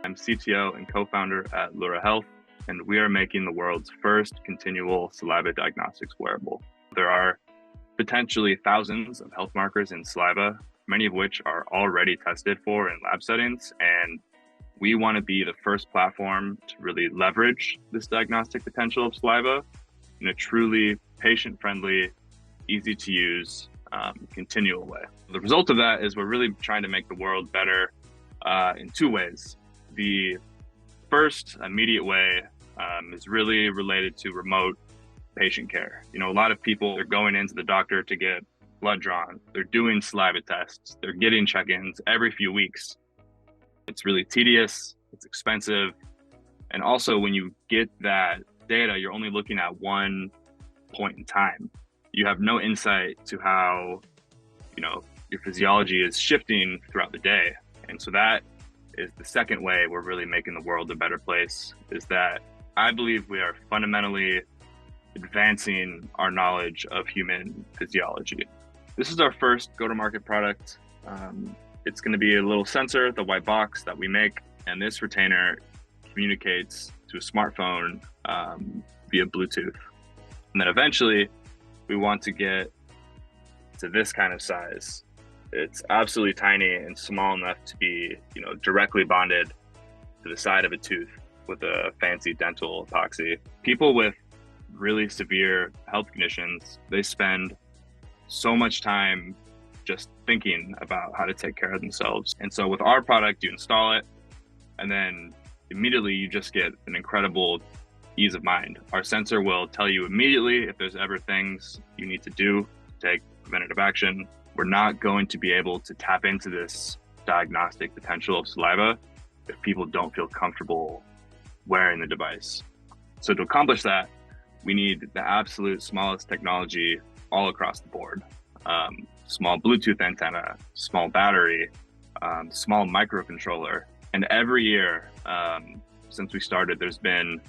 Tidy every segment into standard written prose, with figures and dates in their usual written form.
I'm CTO and co-founder at Lura Health, and we are making the world's first continual saliva diagnostics wearable. There are potentially thousands of health markers in saliva, many of which are already tested for in lab settings, and we want to be the first platform to really leverage this diagnostic potential of saliva in a truly patient-friendly, easy-to-use, continual way. The result of that is we're really trying to make the world better in two ways. The first immediate way is really related to remote patient care. A lot of people are going into the doctor to get blood drawn. They're doing saliva tests. They're getting check-ins every few weeks. It's really tedious. It's expensive. And also, when you get that data, you're only looking at one point in time. You have no insight to how, your physiology is shifting throughout the day. And so that is the second way we're really making the world a better place, is that I believe we are fundamentally advancing our knowledge of human physiology. This is our first go-to-market product. It's going to be a little sensor, the white box that we make, and this retainer communicates to a smartphone via Bluetooth. And then eventually we want to get to this kind of size. It's absolutely tiny and small enough to be, directly bonded to the side of a tooth with a fancy dental epoxy. People with really severe health conditions, they spend so much time just thinking about how to take care of themselves. And so with our product, you install it, and then immediately you just get an incredible ease of mind. Our sensor will tell you immediately if there's ever things you need to do to take preventative action. We're not going to be able to tap into this diagnostic potential of saliva if people don't feel comfortable wearing the device. So to accomplish that, we need the absolute smallest technology all across the board. Small Bluetooth antenna, small battery, small microcontroller. And every year since we started, there's been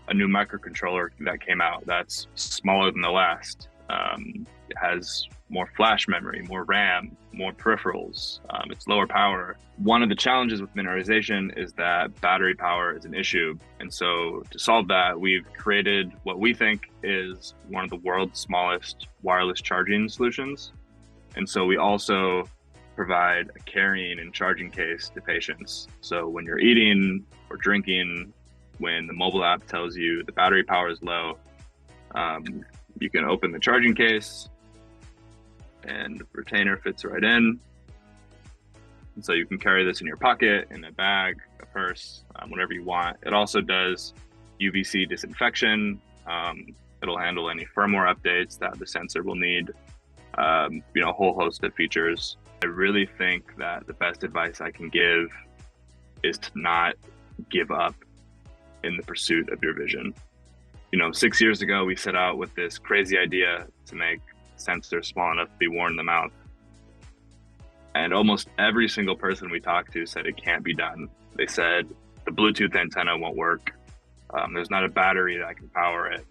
a new microcontroller that came out that's smaller than the last. It has more flash memory, more RAM, more peripherals. It's lower power. One of the challenges with mineralization is that battery power is an issue. And so to solve that, we've created what we think is one of the world's smallest wireless charging solutions. And so we also provide a carrying and charging case to patients. So when you're eating or drinking, when the mobile app tells you the battery power is low, you can open the charging case and the retainer fits right in. And so you can carry this in your pocket, in a bag, a purse, whatever you want. It also does UVC disinfection. It'll handle any firmware updates that the sensor will need, a whole host of features. I really think that the best advice I can give is to not give up in the pursuit of your vision. 6 years ago, we set out with this crazy idea to make sensors small enough to be worn in the mouth. And almost every single person we talked to said it can't be done. They said the Bluetooth antenna won't work. There's not a battery that can power it.